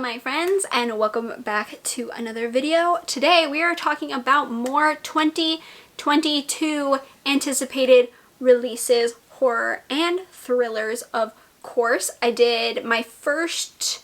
my friends, and welcome back to another video. Today we are talking about more 2022 anticipated releases, horror and thrillers, of course. I did my first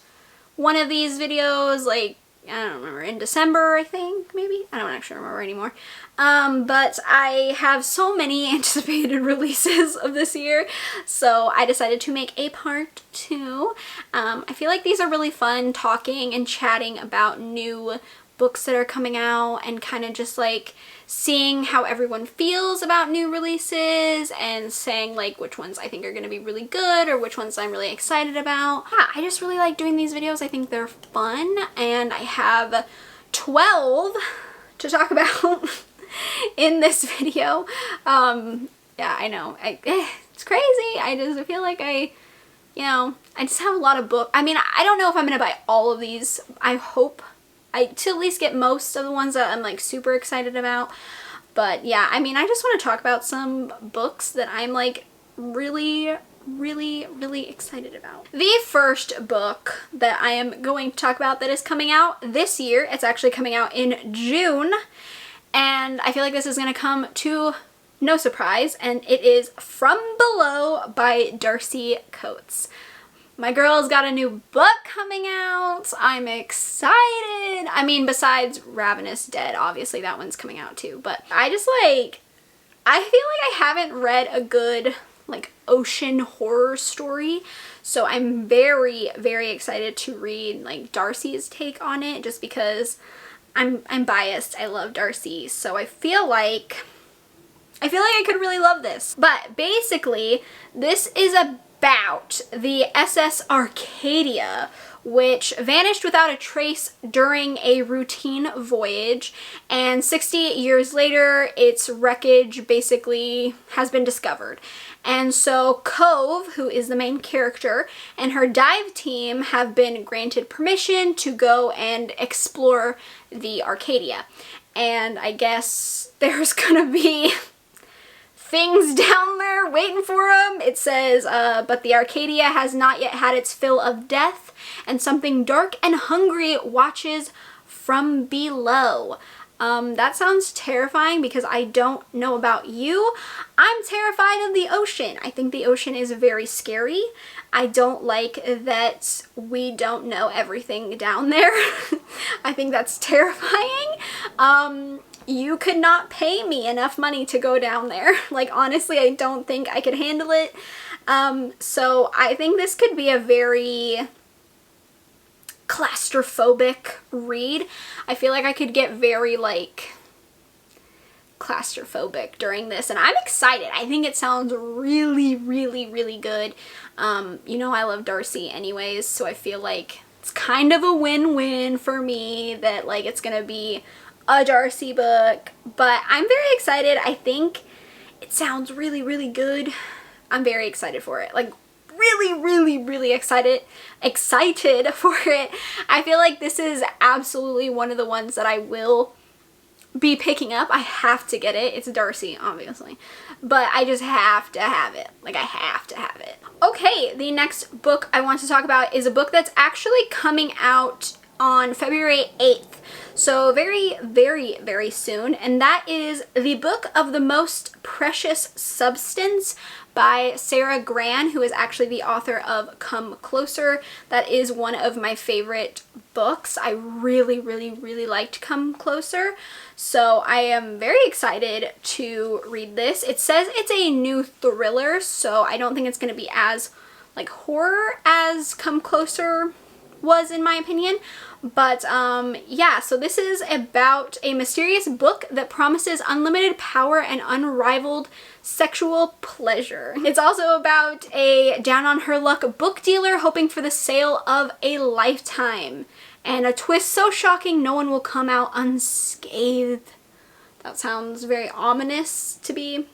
one of these videos like, I don't remember, in December, I think, maybe? I don't actually remember anymore. But I have so many anticipated releases of this year, so I decided to make a part 2. I feel like these are really fun, talking and chatting about new books that are coming out and kind of just like seeing how everyone feels about new releases and saying like which ones I think are going to be really good or which ones I'm really excited about. Yeah, I just really like doing these videos. I think they're fun, and I have 12 to talk about in this video. Yeah, I know. It's crazy. I just feel like I just have a lot of books. I mean, I don't know if I'm going to buy all of these. I hope to at least get most of the ones that I'm like super excited about. But yeah, I mean, I just want to talk about some books that I'm like really excited about. The first book that I am going to talk about that is coming out this year, it's actually coming out in June, and I feel like this is going to come to no surprise, and it is From Below by Darcy Coates. My girl's got a new book coming out. I'm excited. I mean, besides Ravenous Dead, obviously that one's coming out too, but I feel like I haven't read a good like ocean horror story, so I'm very excited to read like Darcy's take on it, just because I'm biased. I love Darcy, so I feel like I could really love this. But basically, this is about the SS Arcadia, which vanished without a trace during a routine voyage, and 60 years later its wreckage basically has been discovered. And so Cove, who is the main character, and her dive team have been granted permission to go and explore the Arcadia. And I guess there's gonna be things down there waiting for them. It says, but the Arcadia has not yet had its fill of death, and something dark and hungry watches from below. That sounds terrifying, because I don't know about you. I'm terrified of the ocean. I think the ocean is very scary. I don't like that we don't know everything down there. I think that's terrifying. You could not pay me enough money to go down there. Like, honestly, I don't think I could handle it. So I think this could be a very claustrophobic read. I feel like I could get very like claustrophobic during this, and I'm excited. I think it sounds really good. You know, I love Darcy anyways, so I feel like it's kind of a win-win for me that like it's gonna be a Darcy book, but I'm very excited. I think it sounds really good. I'm very excited for it. Like really excited for it. I feel like this is absolutely one of the ones that I will be picking up. I have to get it. It's Darcy, obviously, but I just have to have it. Like, I have to have it. Okay, the next book I want to talk about is a book that's actually coming out on February 8th. So very soon, and that is The Book of the Most Precious Substance by Sarah Gran, who is actually the author of Come Closer. That is one of my favorite books. I really liked Come Closer, so I am very excited to read this. It says it's a new thriller, so I don't think it's going to be as like horror as Come Closer was, in my opinion. But yeah, so this is about a mysterious book that promises unlimited power and unrivaled sexual pleasure. It's also about a down-on-her-luck book dealer hoping for the sale of a lifetime, and a twist so shocking no one will come out unscathed. That sounds very ominous, to be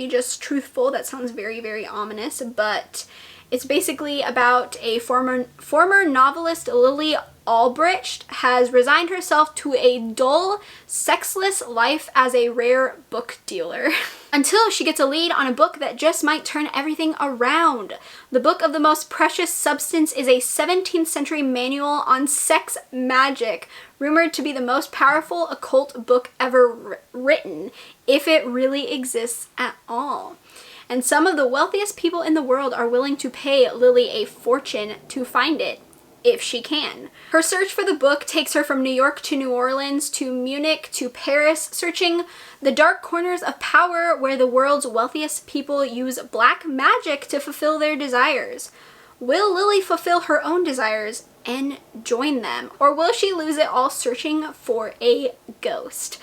just truthful. That sounds very ominous, but It's basically about a former novelist, Lily Albrecht, has resigned herself to a dull, sexless life as a rare book dealer until she gets a lead on a book that just might turn everything around. The book of the most precious substance is a 17th century manual on sex magic, rumored to be the most powerful occult book ever written, if it really exists at all. And some of the wealthiest people in the world are willing to pay Lily a fortune to find it, if she can. Her search for the book takes her from New York to New Orleans to Munich to Paris, searching the dark corners of power where the world's wealthiest people use black magic to fulfill their desires. Will Lily fulfill her own desires and join them, or will she lose it all searching for a ghost?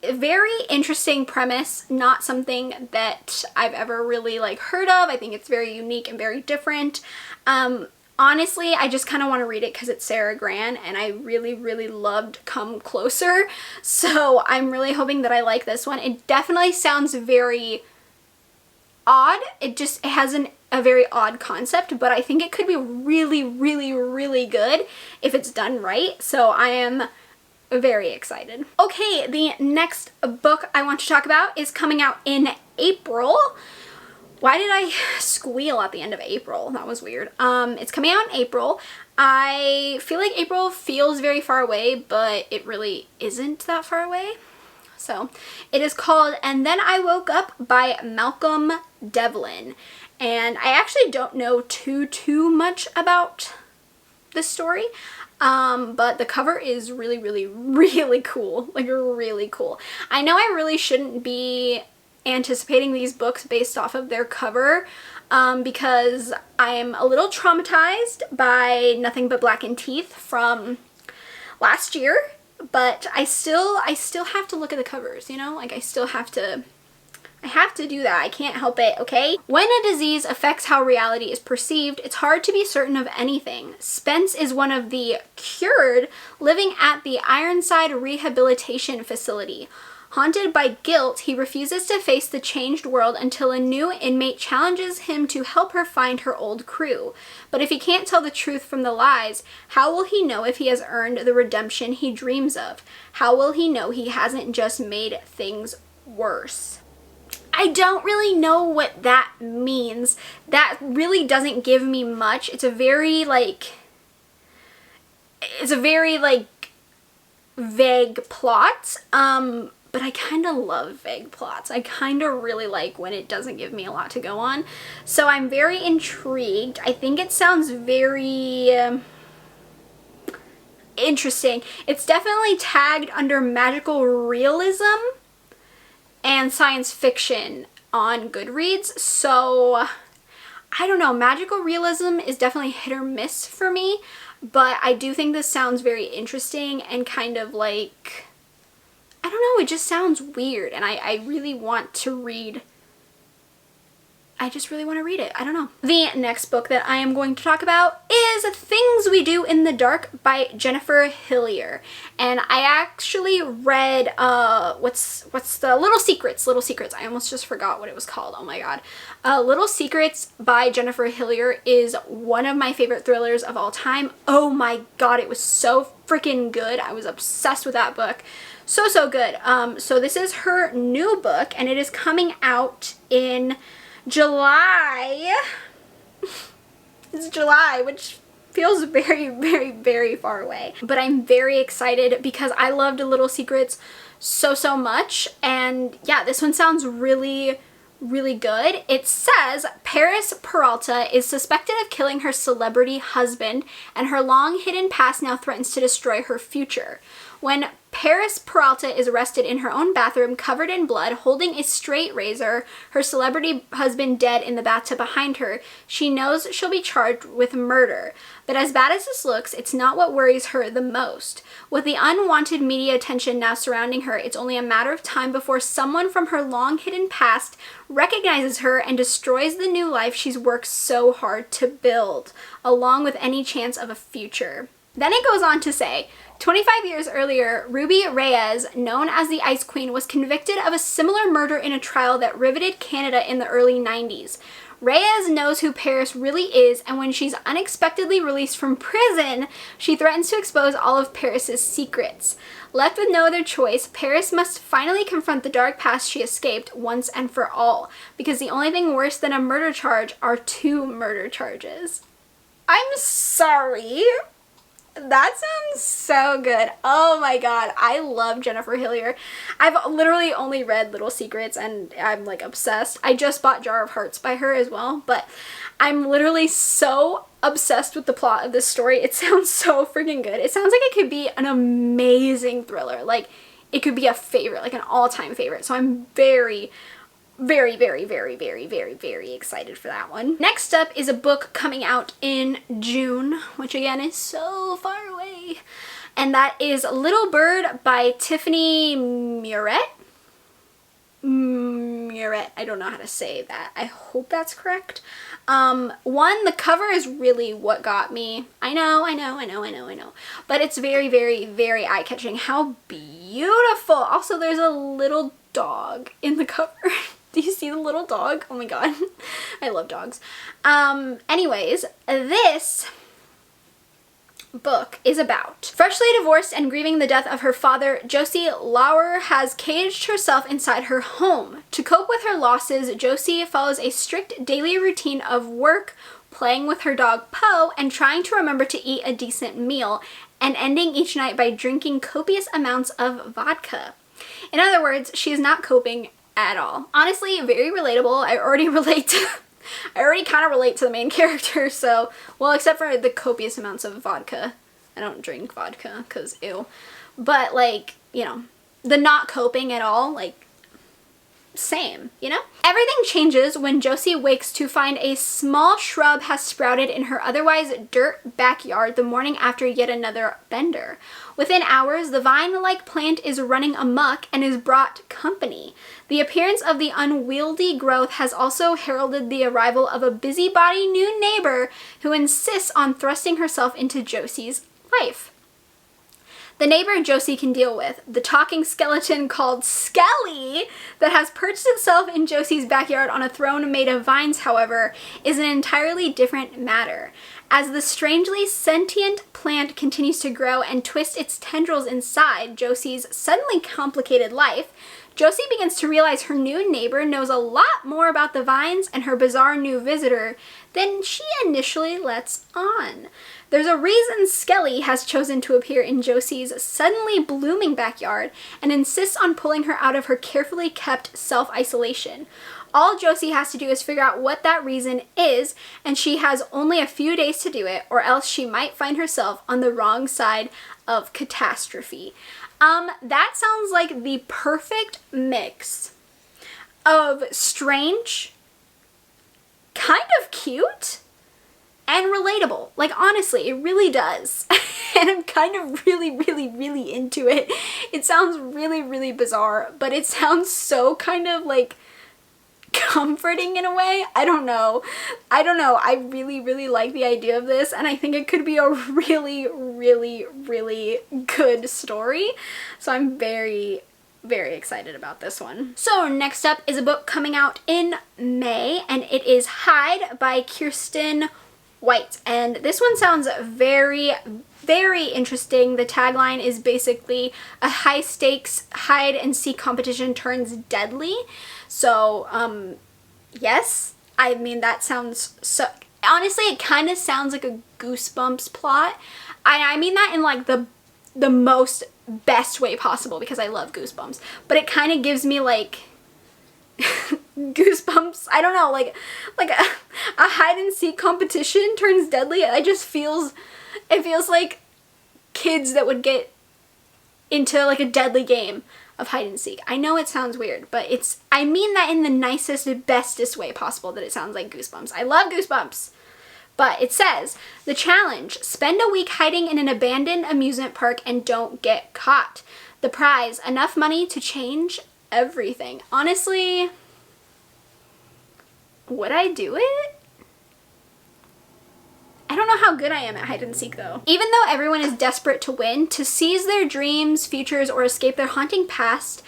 Very interesting premise, not something that I've ever really heard of. I think it's very unique and very different. Honestly, I just kind of want to read it because it's Sarah Gran, and I really, really loved Come Closer, so I'm really hoping that I like this one. It definitely sounds very odd. It has a very odd concept, but I think it could be really, really, really good if it's done right, so I am very excited. Okay, the next book I want to talk about is coming out in April. Why did I squeal at the end of April? That was weird. It's coming out in April. I feel like April feels very far away, but it really isn't that far away. So it is called And Then I Woke Up by Malcolm Devlin. And I actually don't know too much about this story. But the cover is really, really, really cool. Really cool. I know I really shouldn't be anticipating these books based off of their cover because I'm a little traumatized by Nothing But Blackened Teeth from last year, but I still have to look at the covers, you know? I have to do that. I can't help it, okay? When a disease affects how reality is perceived, it's hard to be certain of anything. Spence is one of the cured living at the Ironside Rehabilitation Facility. Haunted by guilt, he refuses to face the changed world until a new inmate challenges him to help her find her old crew. But if he can't tell the truth from the lies, how will he know if he has earned the redemption he dreams of? How will he know he hasn't just made things worse? I don't really know what that means. That really doesn't give me much. It's a very vague plot. But I kind of love vague plots. I kind of really like when it doesn't give me a lot to go on. So I'm very intrigued. I think it sounds very interesting. It's definitely tagged under magical realism and science fiction on Goodreads. So I don't know. Magical realism is definitely hit or miss for me. But I do think this sounds very interesting and kind of I don't know, it just sounds weird, and I really want to read. I just really want to read it. I don't know. The next book that I am going to talk about is Things We Do in the Dark by Jennifer Hillier. And I actually read, what's the Little Secrets. I almost just forgot what it was called. Oh my god. Little Secrets by Jennifer Hillier is one of my favorite thrillers of all time. Oh my god, it was so freaking good. I was obsessed with that book. So good. So this is her new book, and it is coming out in July. It's July, which feels very, very, very far away. But I'm very excited because I loved Little Secrets so much. And yeah, this one sounds really, really good. It says Paris Peralta is suspected of killing her celebrity husband, and her long hidden past now threatens to destroy her future. When Paris Peralta is arrested in her own bathroom, covered in blood, holding a straight razor, her celebrity husband dead in the bathtub behind her, she knows she'll be charged with murder. But as bad as this looks, it's not what worries her the most. With the unwanted media attention now surrounding her, it's only a matter of time before someone from her long-hidden past recognizes her and destroys the new life she's worked so hard to build, along with any chance of a future. Then it goes on to say, 25 years earlier, Ruby Reyes, known as the Ice Queen, was convicted of a similar murder in a trial that riveted Canada in the early 90s. Reyes knows who Paris really is, and when she's unexpectedly released from prison, she threatens to expose all of Paris's secrets. Left with no other choice, Paris must finally confront the dark past she escaped once and for all, because the only thing worse than a murder charge are 2 murder charges. I'm sorry. That sounds so good. Oh my god, I love Jennifer Hillier. I've literally only read Little Secrets and I'm like obsessed. I just bought Jar of Hearts by her as well, but I'm literally so obsessed with the plot of this story. It sounds so freaking good. It sounds like it could be an amazing thriller. Like, it could be a favorite, like an all-time favorite. So I'm very excited for that one. Next up is a book coming out in June, which again is so far away. And that is Little Bird by Tiffany Muret. I don't know how to say that. I hope that's correct. One, the cover is really what got me. I know. But it's very eye-catching. How beautiful. Also, there's a little dog in the cover. Do you see the little dog? Oh my god. I love dogs. Anyways, this book is about freshly divorced and grieving the death of her father, Josie Lauer has caged herself inside her home. To cope with her losses, Josie follows a strict daily routine of work, playing with her dog Poe, and trying to remember to eat a decent meal, and ending each night by drinking copious amounts of vodka. In other words, she is not coping at all. Honestly, very relatable. I already kind of relate to the main character, so, well, except for the copious amounts of vodka. I don't drink vodka, because ew. But, like, you know, the not coping at all, like, same, you know? Everything changes when Josie wakes to find a small shrub has sprouted in her otherwise dirt backyard the morning after yet another bender. Within hours, the vine-like plant is running amok and is brought company. The appearance of the unwieldy growth has also heralded the arrival of a busybody new neighbor who insists on thrusting herself into Josie's life. The neighbor Josie can deal with, the talking skeleton called Skelly that has perched itself in Josie's backyard on a throne made of vines, however, is an entirely different matter. As the strangely sentient plant continues to grow and twist its tendrils inside Josie's suddenly complicated life, Josie begins to realize her new neighbor knows a lot more about the vines and her bizarre new visitor than she initially lets on. There's a reason Skelly has chosen to appear in Josie's suddenly blooming backyard and insists on pulling her out of her carefully kept self-isolation. All Josie has to do is figure out what that reason is, and she has only a few days to do it, or else she might find herself on the wrong side of catastrophe. That sounds like the perfect mix of strange, kind of cute, and relatable. Like, honestly, it really does. And I'm kind of really into it. It sounds really bizarre, but it sounds so kind of like comforting in a way. I don't know. I really like the idea of this, and I think it could be a really good story. So I'm very excited about this one. So next up is a book coming out in May, and it is Hide by Kiersten White, and this one sounds very interesting. The tagline is basically a high stakes hide and seek competition turns deadly. So yes, I mean, that sounds so, honestly, it kind of sounds like a Goosebumps plot. I mean that in like the most best way possible, because I love Goosebumps, but it kind of gives me like Goosebumps. I don't know, like a hide and seek competition turns deadly. It feels like kids that would get into like a deadly game of hide and seek. I know it sounds weird, but I mean that in the nicest, bestest way possible, that it sounds like Goosebumps. I love Goosebumps. But it says, the challenge, spend a week hiding in an abandoned amusement park and don't get caught. The prize, enough money to change everything. Honestly, would I do it? I don't know how good I am at hide and seek though. Even though everyone is desperate to win, to seize their dreams, futures, or escape their haunting past,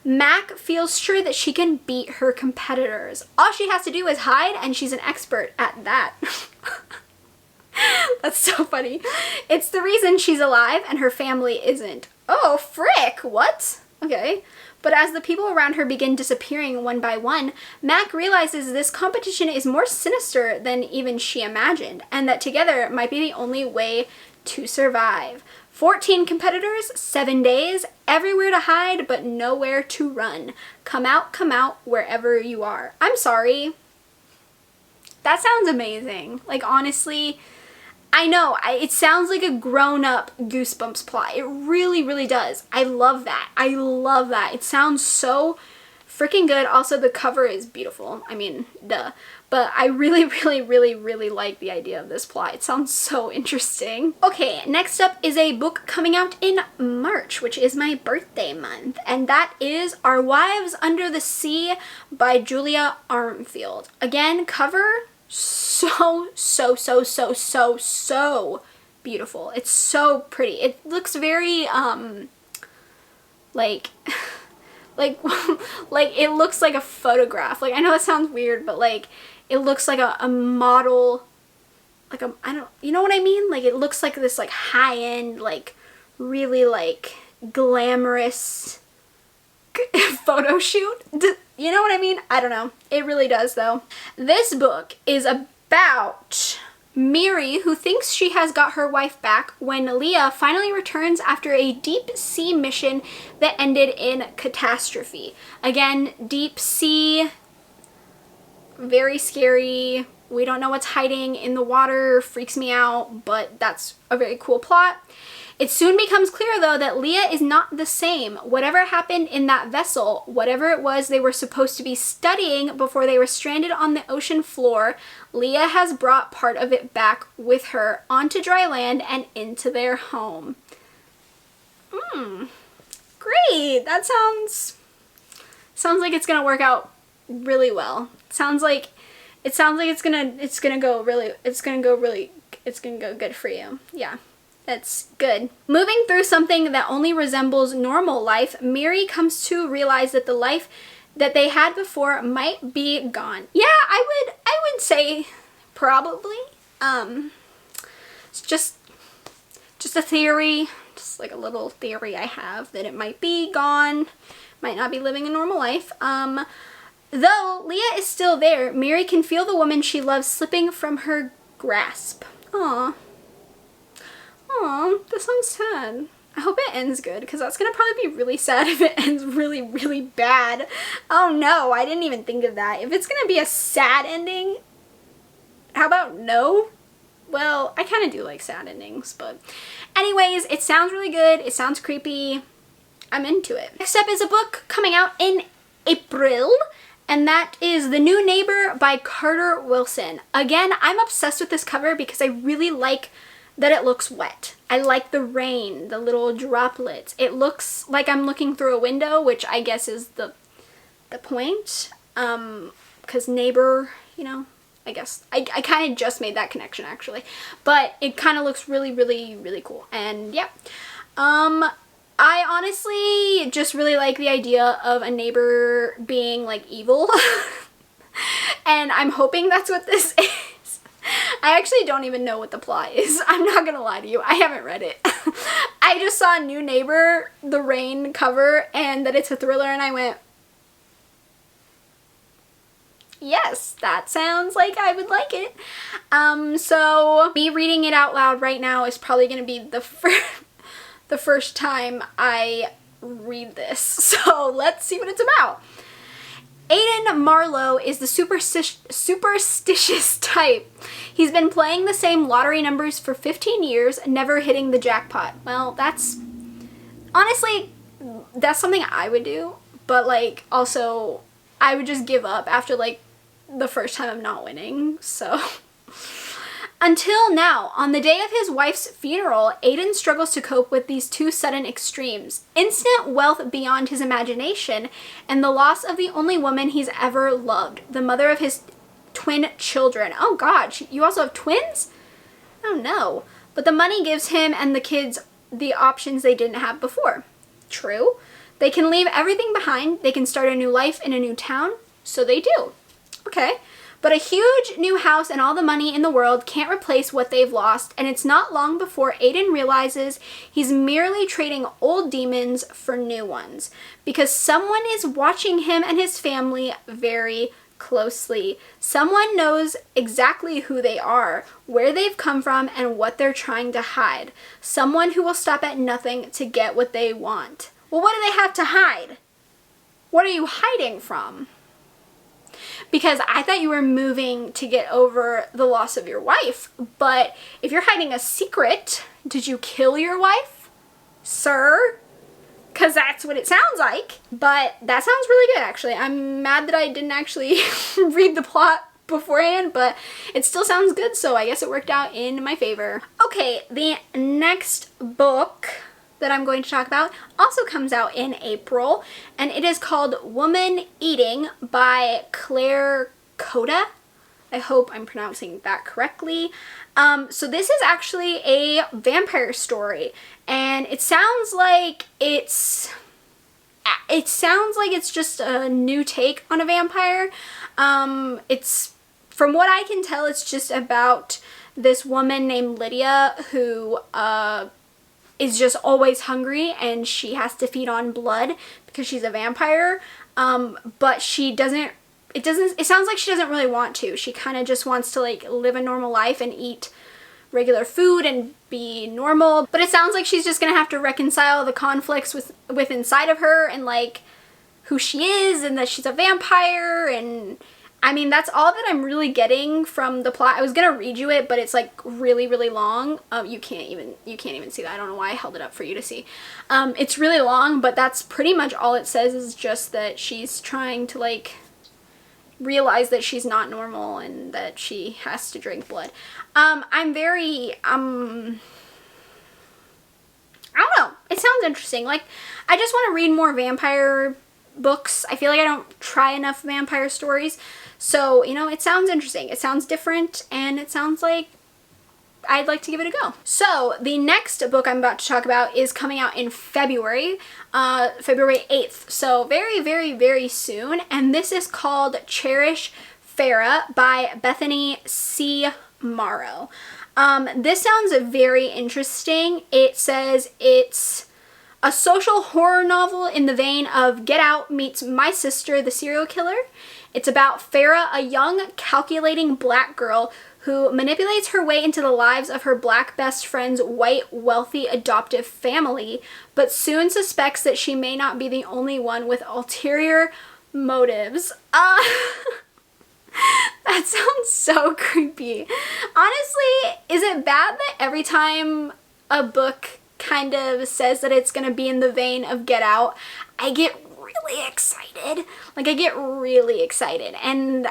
Mac feels sure that she can beat her competitors. All she has to do is hide, and she's an expert at that. That's so funny. It's the reason she's alive and her family isn't. Oh, frick! What? Okay. But as the people around her begin disappearing one by one, Mac realizes this competition is more sinister than even she imagined, and that together might be the only way to survive. 14 competitors, 7 days, everywhere to hide but nowhere to run. Come out wherever you are. I'm sorry. That sounds amazing. Like, honestly, I know, it sounds like a grown-up Goosebumps plot. It really, really does. I love that. I love that. It sounds so freaking good. Also, the cover is beautiful. I mean, duh. But I really, really, really, really like the idea of this plot. It sounds so interesting. Okay, next up is a book coming out in March, which is my birthday month. And that is Our Wives Under the Sea by Julia Armfield. Again, cover so beautiful. It's so pretty. It looks very like it looks like a photograph. Like, I know it sounds weird, but like it looks like a model, like a, I don't, you know what I mean? Like, it looks like this like high-end, like really like glamorous photo shoot. You know what I mean? I don't know. It really does though. This book is about Miri, who thinks she has got her wife back when Leah finally returns after a deep sea mission that ended in catastrophe. Again, deep sea, very scary. We don't know what's hiding in the water, freaks me out, but that's a very cool plot. It soon becomes clear, though, that Leah is not the same. Whatever happened in that vessel, whatever it was they were supposed to be studying before they were stranded on the ocean floor, Leah has brought part of it back with her onto dry land and into their home. Great! That sounds like it's gonna work out really well. It's gonna go good for you. Yeah. That's good. Moving through something that only resembles normal life, Miri comes to realize that the life that they had before might be gone. Yeah, I would say probably. It's just a theory, just like a little theory I have that it might be gone, might not be living a normal life. Though Leah is still there, Miri can feel the woman she loves slipping from her grasp. Aww. Aw, that sounds sad. I hope it ends good, because that's going to probably be really sad if it ends really, really bad. Oh no, I didn't even think of that. If it's going to be a sad ending, how about no? Well, I kind of do like sad endings, but anyways, it sounds really good. It sounds creepy. I'm into it. Next up is a book coming out in April, and that is The New Neighbor by Carter Wilson. Again, I'm obsessed with this cover because I really like that it looks wet. I like the rain, the little droplets. It looks like I'm looking through a window, which I guess is the point. Because neighbor, you know, I guess. I kind of just made that connection actually. But it kind of looks really, really, really cool. And yeah. I honestly just really like the idea of a neighbor being like evil. And I'm hoping that's what this is. I actually don't even know what the plot is. I'm not gonna lie to you. I haven't read it. I just saw New Neighbor, the Rain cover, and that it's a thriller, and I went, yes, that sounds like I would like it. So me reading it out loud right now is probably gonna be the first time I read this. So let's see what it's about. Aiden Marlowe is the superstitious type. He's been playing the same lottery numbers for 15 years, never hitting the jackpot. Well, that's, honestly, that's something I would do, but like, also, I would just give up after like the first time of not winning, so. Until now, on the day of his wife's funeral, Aiden struggles to cope with these two sudden extremes: instant wealth beyond his imagination, and the loss of the only woman he's ever loved, the mother of his twin children. Oh god, you also have twins? Oh no. But the money gives him and the kids the options they didn't have before. True. They can leave everything behind. They can start a new life in a new town. So they do. Okay. But a huge new house and all the money in the world can't replace what they've lost, and it's not long before Aiden realizes he's merely trading old demons for new ones, because someone is watching him and his family very closely. Someone knows exactly who they are, where they've come from, and what they're trying to hide. Someone who will stop at nothing to get what they want. Well, what do they have to hide? What are you hiding from? Because I thought you were moving to get over the loss of your wife, but if you're hiding a secret, did you kill your wife, sir? Because that's what it sounds like. But that sounds really good, actually. I'm mad that I didn't actually read the plot beforehand, but it still sounds good, so I guess it worked out in my favor. Okay, the next book that I'm going to talk about also comes out in April, and it is called Woman Eating by KOHDA. I hope I'm pronouncing that correctly. So this is actually a vampire story, and it sounds like it's just a new take on a vampire. It's, from what I can tell, it's just about this woman named Lydia who is just always hungry, and she has to feed on blood because she's a vampire. But it sounds like she doesn't really want to. She kind of just wants to like live a normal life and eat regular food and be normal. But it sounds like she's just gonna have to reconcile the conflicts with inside of her, and like who she is, and that she's a vampire. And I mean, that's all that I'm really getting from the plot. I was gonna read you it, but it's like really, really long. You can't even see that. I don't know why I held it up for you to see. It's really long, but that's pretty much all it says, is just that she's trying to like realize that she's not normal and that she has to drink blood. I don't know. It sounds interesting. Like, I just want to read more vampire books. I feel like I don't try enough vampire stories. So, you know, it sounds interesting. It sounds different, and it sounds like I'd like to give it a go. So, the next book I'm about to talk about is coming out in February, February 8th. So, very, very, very soon. And this is called Cherish Farah by Bethany C. Morrow. This sounds very interesting. It says it's a social horror novel in the vein of Get Out meets My Sister, the Serial Killer. It's about Farah, a young, calculating black girl who manipulates her way into the lives of her black best friend's white, wealthy, adoptive family, but soon suspects that she may not be the only one with ulterior motives. That sounds so creepy. Honestly, is it bad that every time a book kind of says that it's gonna be in the vein of Get Out, I get really excited? Like, I get really excited. And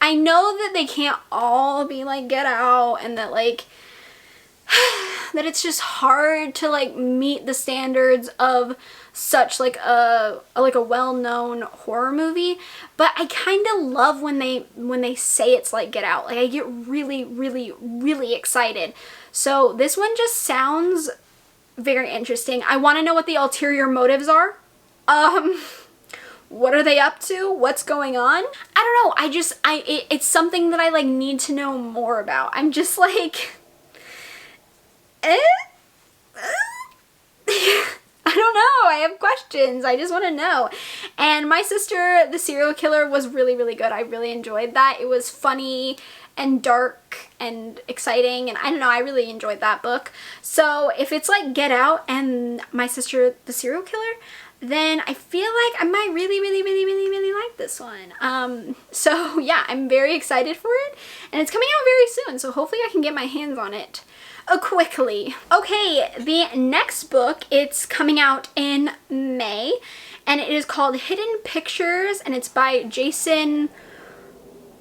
I know that they can't all be like Get Out, and that like that it's just hard to like meet the standards of such like a well-known horror movie, but I kind of love when they say it's like Get Out. Like, I get really, really, really excited. So this one just sounds very interesting. I want to know what the ulterior motives are. What are they up to? What's going on? I don't know. It's something that I like need to know more about. I'm just like, I don't know. I have questions. I just want to know. And My Sister, the Serial Killer was really, really good. I really enjoyed that. It was funny and dark and exciting, and I don't know, I really enjoyed that book. So if it's like Get Out and My Sister, the Serial Killer, then I feel like I might really, really, really, really, really like this one. So yeah, I'm very excited for it, and it's coming out very soon, so hopefully I can get my hands on it quickly. Okay, the next book, it's coming out in May, and it is called Hidden Pictures, and it's by Jason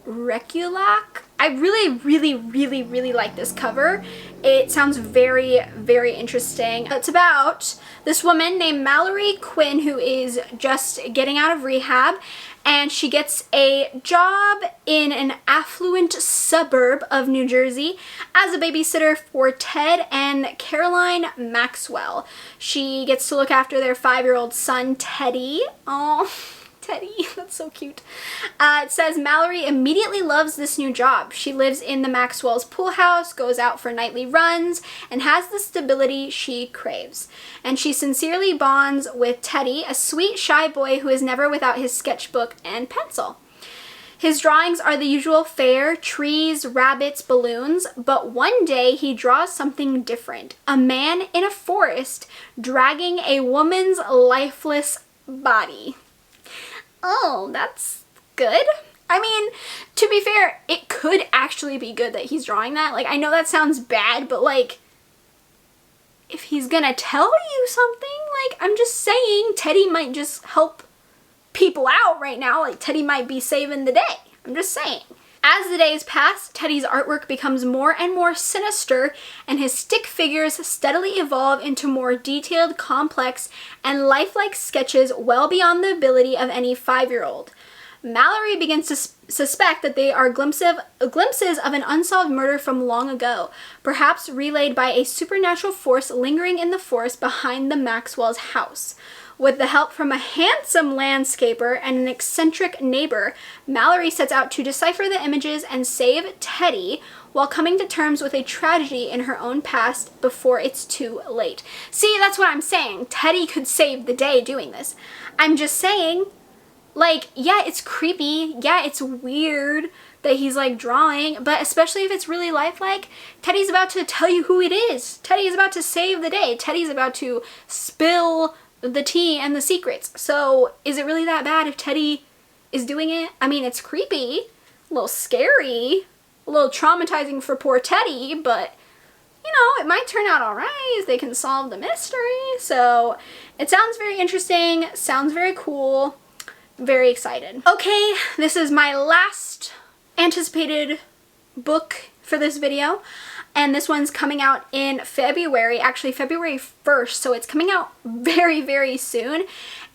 REKULAK. I really, really, really, really like this cover. It sounds very, very interesting. It's about this woman named Mallory Quinn, who is just getting out of rehab, and she gets a job in an affluent suburb of New Jersey as a babysitter for Ted and Caroline Maxwell. She gets to look after their 5-year-old son, Teddy. Oh, Teddy, that's so cute. It says Mallory immediately loves this new job. She lives in the Maxwell's pool house, goes out for nightly runs, and has the stability she craves. And she sincerely bonds with Teddy, a sweet, shy boy who is never without his sketchbook and pencil. His drawings are the usual fare: trees, rabbits, balloons, but one day he draws something different. A man in a forest dragging a woman's lifeless body. Oh, that's good. I mean, to be fair, it could actually be good that he's drawing that. Like, I know that sounds bad, but like, if he's gonna tell you something, like, I'm just saying, Teddy might just help people out right now. Like, Teddy might be saving the day. I'm just saying. As the days pass, Teddy's artwork becomes more and more sinister, and his stick figures steadily evolve into more detailed, complex, and lifelike sketches well beyond the ability of any 5-year-old. Mallory begins to suspect that they are glimpses of an unsolved murder from long ago, perhaps relayed by a supernatural force lingering in the forest behind the Maxwell's house. With the help from a handsome landscaper and an eccentric neighbor, Mallory sets out to decipher the images and save Teddy while coming to terms with a tragedy in her own past before it's too late. See, that's what I'm saying. Teddy could save the day doing this. I'm just saying, like, yeah, it's creepy. Yeah, it's weird that he's like drawing, but especially if it's really lifelike, Teddy's about to tell you who it is. Teddy is about to save the day. Teddy's about to spill the tea and the secrets. So is it really that bad if Teddy is doing it? I mean, it's creepy, a little scary, a little traumatizing for poor Teddy, but you know, it might turn out all right if they can solve the mystery. So it sounds very interesting, sounds very cool, very excited. Okay, this is my last anticipated book for this video. And this one's coming out in February, actually February 1st, so it's coming out very, very soon.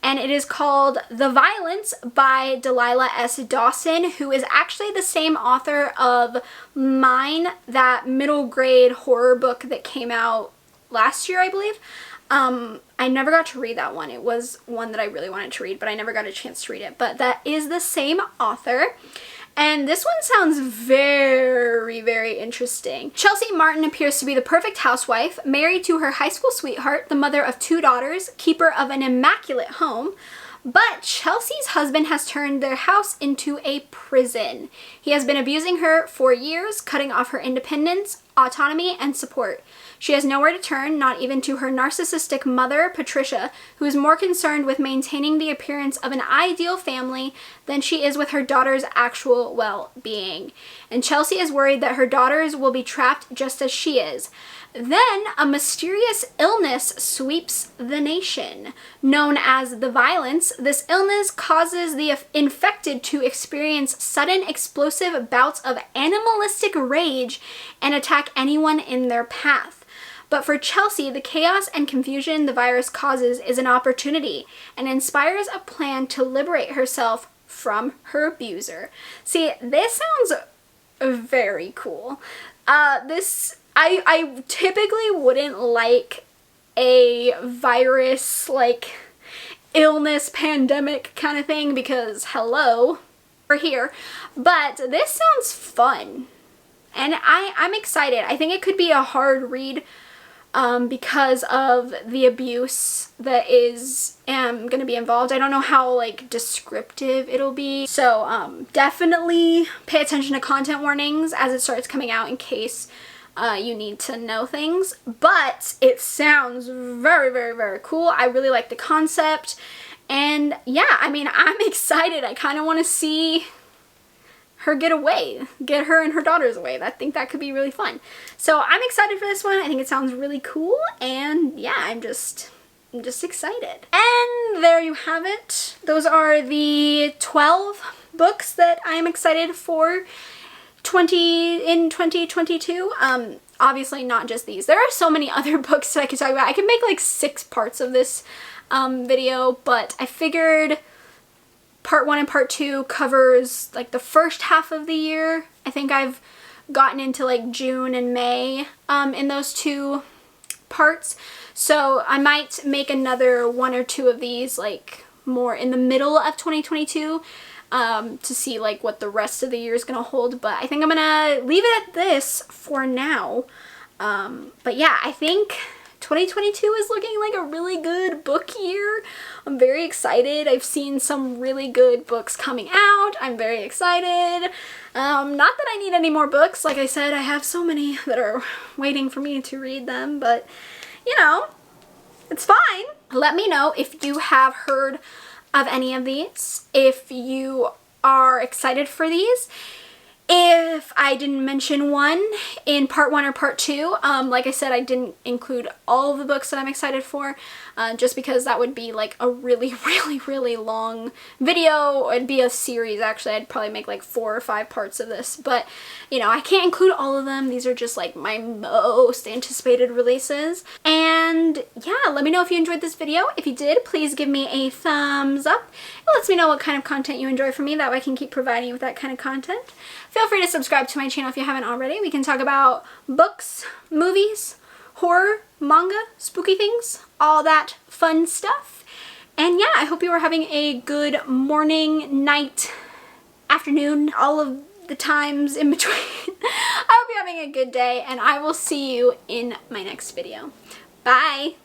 And it is called The Violence by Delilah S. Dawson, who is actually the same author of Mine, that middle grade horror book that came out last year, I believe. I never got to read that one. It was one that I really wanted to read, but I never got a chance to read it. But that is the same author. And this one sounds very, very interesting. Chelsea Martin appears to be the perfect housewife, married to her high school sweetheart, the mother of 2 daughters, keeper of an immaculate home. But Chelsea's husband has turned their house into a prison. He has been abusing her for years, cutting off her independence, autonomy, and support. She has nowhere to turn, not even to her narcissistic mother, Patricia, who is more concerned with maintaining the appearance of an ideal family than she is with her daughter's actual well-being. And Chelsea is worried that her daughters will be trapped just as she is. Then a mysterious illness sweeps the nation. Known as the violence, this illness causes the infected to experience sudden explosive bouts of animalistic rage and attack anyone in their path. But for Chelsea, the chaos and confusion the virus causes is an opportunity and inspires a plan to liberate herself from her abuser. See, this sounds very cool. I typically wouldn't like a virus, like, illness, pandemic kind of thing because, hello, we're here. But this sounds fun. And I'm excited. I think it could be a hard read because of the abuse that is going to be involved. I don't know how, like, descriptive it'll be. So definitely pay attention to content warnings as it starts coming out in case you need to know things. But it sounds very, very, very cool. I really like the concept. And yeah, I mean, I'm excited. I kind of want to see her get away, get her and her daughters away. I think that could be really fun. So I'm excited for this one. I think it sounds really cool, and yeah, I'm just excited. And there you have it. Those are the 12 books that I'm excited for in 2022. Obviously not just these. There are so many other books that I could talk about. I could make like 6 parts of this video, but I figured Part 1 and Part 2 covers like the first half of the year. I think I've gotten into like June and May in those 2 parts. So I might make another 1 or 2 of these like more in the middle of 2022 to see like what the rest of the year is gonna hold. But I think I'm gonna leave it at this for now. But yeah, I think 2022 is looking like a really good book year. I'm very excited. I've seen some really good books coming out. I'm very excited. Not that I need any more books. Like I said, I have so many that are waiting for me to read them, but you know, it's fine. Let me know if you have heard of any of these, if you are excited for these. If I didn't mention one in Part 1 or Part 2, like I said, I didn't include all of the books that I'm excited for, just because that would be like a really long video. It'd be a series, actually. I'd probably make like 4 or 5 parts of this, but you know, I can't include all of them. These are just like my most anticipated releases. And yeah, let me know if you enjoyed this video. If you did, please give me a thumbs up. It lets me know what kind of content you enjoy from me. That way I can keep providing you with that kind of content. Feel free to subscribe to my channel if you haven't already. We can talk about books, movies, horror, manga, spooky things, all that fun stuff. And yeah, I hope you are having a good morning, night, afternoon, all of the times in between. I hope you're having a good day, and I will see you in my next video. Bye!